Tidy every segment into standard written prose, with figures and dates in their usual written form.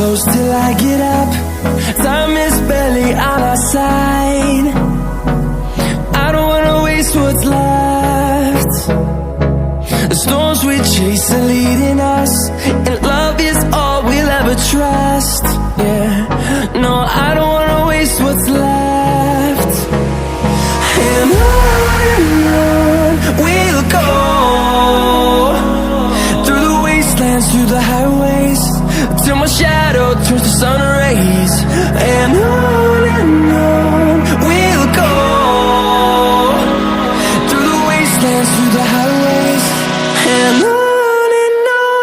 close till I get up. Time is barely on our side. I don't wanna waste what's left. The storms we chase are leading us, and love is all we'll ever trust. Yeah, no, I don't wanna waste what's left. And on we'll go, through the wastelands, through the highways, till my shadow turns to sun rays. And on we'll go, through the wastelands, through the highways, and on we'll go.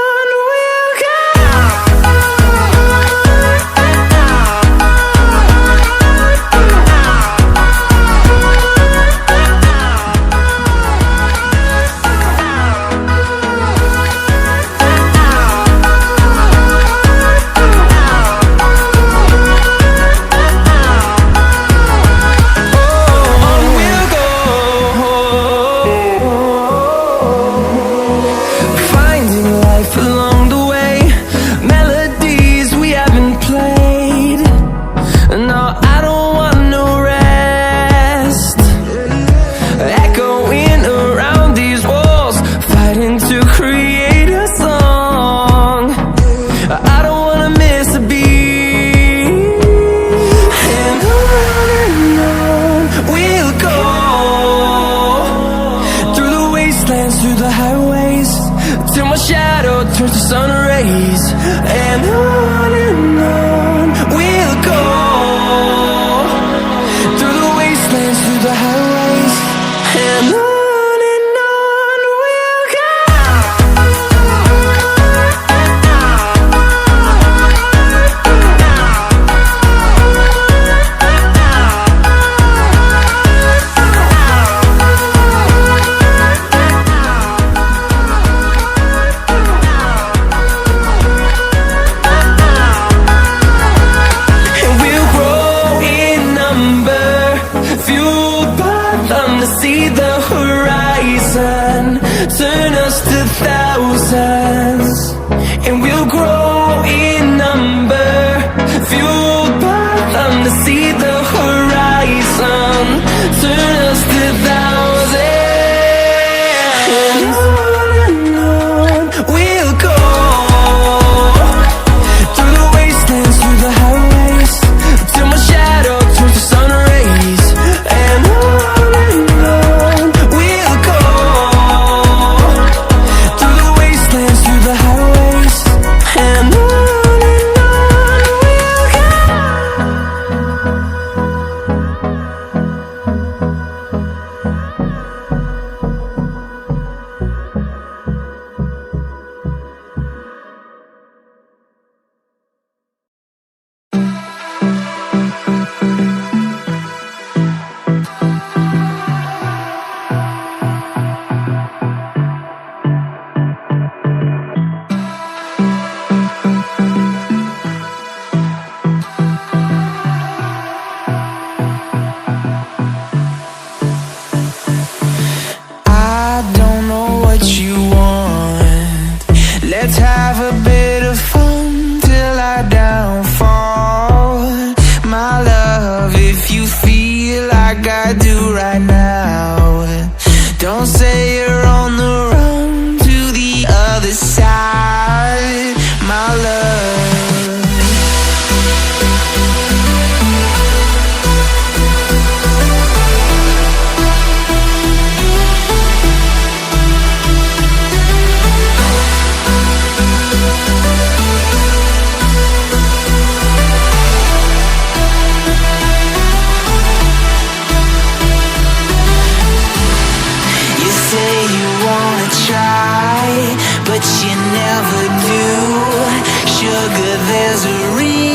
But you never do. Sugar, there's a reason